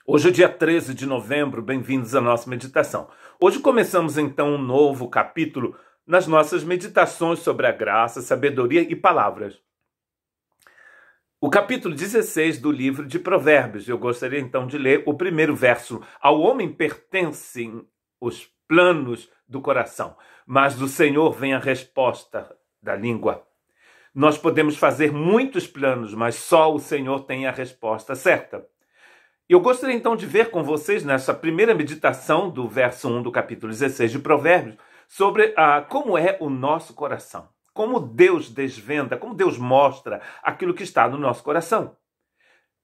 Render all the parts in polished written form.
Hoje é dia 13 de novembro, bem-vindos à nossa meditação. Hoje começamos então um novo capítulo nas nossas meditações sobre a graça, sabedoria e palavras. O capítulo 16 do livro de Provérbios. Eu gostaria então de ler o primeiro verso. Ao homem pertencem os planos do coração, mas do Senhor vem a resposta da língua. Nós podemos fazer muitos planos, mas só o Senhor tem a resposta certa. Eu gostaria então de ver com vocês, nessa primeira meditação do verso 1 do capítulo 16 de Provérbios, sobre como é o nosso coração. Como Deus desvenda, como Deus mostra aquilo que está no nosso coração.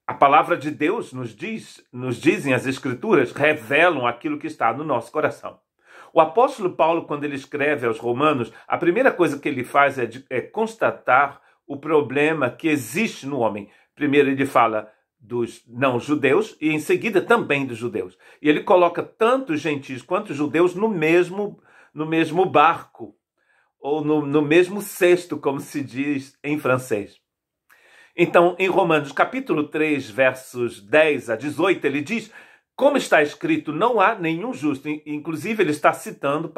A palavra de Deus nos dizem as Escrituras, revelam aquilo que está no nosso coração. O apóstolo Paulo, quando ele escreve aos Romanos, a primeira coisa que ele faz é constatar o problema que existe no homem. Primeiro ele fala dos não-judeus e em seguida também dos judeus. E ele coloca tanto os gentios quanto os judeus no mesmo barco, ou no mesmo cesto, como se diz em francês. Então, em Romanos capítulo 3, versos 10 a 18, ele diz, como está escrito, não há nenhum justo. Inclusive, ele está citando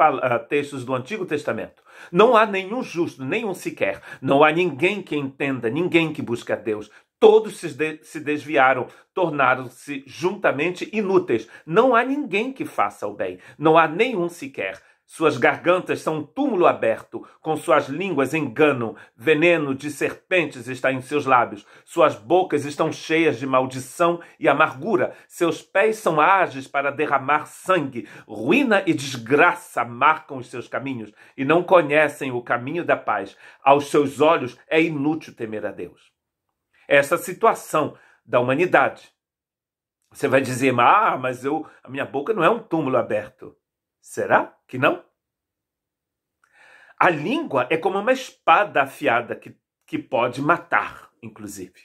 textos do Antigo Testamento. Não há nenhum justo, nenhum sequer. Não há ninguém que entenda, ninguém que busque a Deus. Todos se desviaram, tornaram-se juntamente inúteis. Não há ninguém que faça o bem. Não há nenhum sequer. Suas gargantas são um túmulo aberto, com suas línguas enganam, veneno de serpentes está em seus lábios, suas bocas estão cheias de maldição e amargura, seus pés são ágeis para derramar sangue, ruína e desgraça marcam os seus caminhos, e não conhecem o caminho da paz. Aos seus olhos é inútil temer a Deus. Essa situação da humanidade. Você vai dizer, mas a minha boca não é um túmulo aberto. Será que não? A língua é como uma espada afiada que pode matar, inclusive.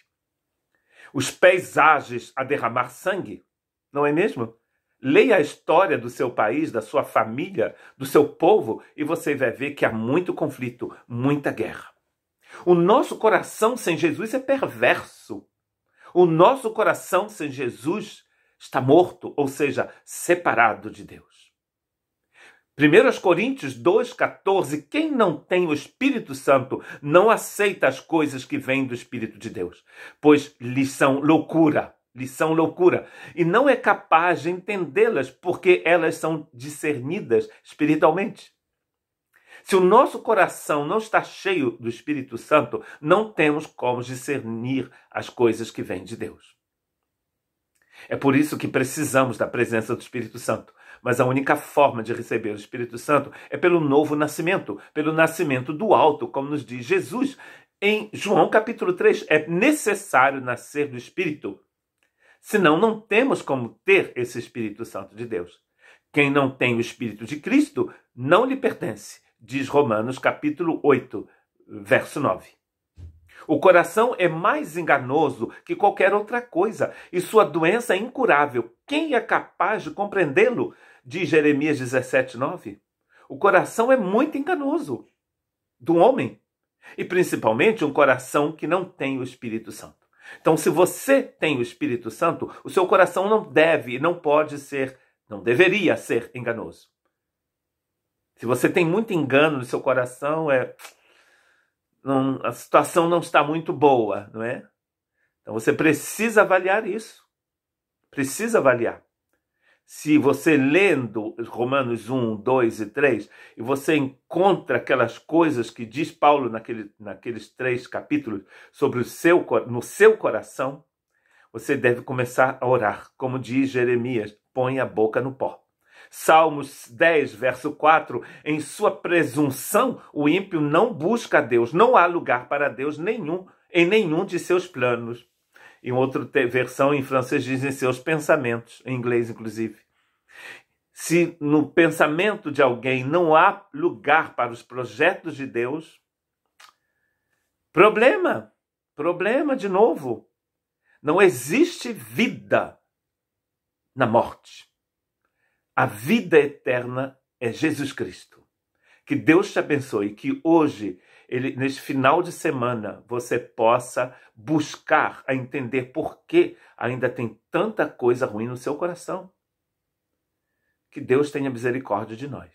Os pés ágeis a derramar sangue, não é mesmo? Leia a história do seu país, da sua família, do seu povo, e você vai ver que há muito conflito, muita guerra. O nosso coração sem Jesus é perverso. O nosso coração sem Jesus está morto, ou seja, separado de Deus. 1 Coríntios 2,14, quem não tem o Espírito Santo não aceita as coisas que vêm do Espírito de Deus, pois lhes são loucura, e não é capaz de entendê-las porque elas são discernidas espiritualmente. Se o nosso coração não está cheio do Espírito Santo, não temos como discernir as coisas que vêm de Deus. É por isso que precisamos da presença do Espírito Santo. Mas a única forma de receber o Espírito Santo é pelo novo nascimento, pelo nascimento do alto, como nos diz Jesus. Em João capítulo 3, é necessário nascer do Espírito. Senão não temos como ter esse Espírito Santo de Deus. Quem não tem o Espírito de Cristo não lhe pertence, diz Romanos capítulo 8, verso 9. O coração é mais enganoso que qualquer outra coisa e sua doença é incurável. Quem é capaz de compreendê-lo? Diz Jeremias 17, 9. O coração é muito enganoso do homem e principalmente um coração que não tem o Espírito Santo. Então, se você tem o Espírito Santo, o seu coração não deve, não pode ser, não deveria ser enganoso. Se você tem muito engano no seu coração, a situação não está muito boa, não é? Então você precisa avaliar isso. Precisa avaliar. Se você lendo Romanos 1, 2 e 3, e você encontra aquelas coisas que diz Paulo naqueles 3 capítulos sobre no seu coração, você deve começar a orar. Como diz Jeremias, põe a boca no pó. Salmos 10, verso 4, em sua presunção, o ímpio não busca a Deus, não há lugar para Deus em nenhum de seus planos. Em outra versão, em francês, diz em seus pensamentos, em inglês inclusive. Se no pensamento de alguém não há lugar para os projetos de Deus, problema de novo. Não existe vida na morte. A vida eterna é Jesus Cristo. Que Deus te abençoe, que hoje neste final de semana, você possa buscar a entender por que ainda tem tanta coisa ruim no seu coração. Que Deus tenha misericórdia de nós.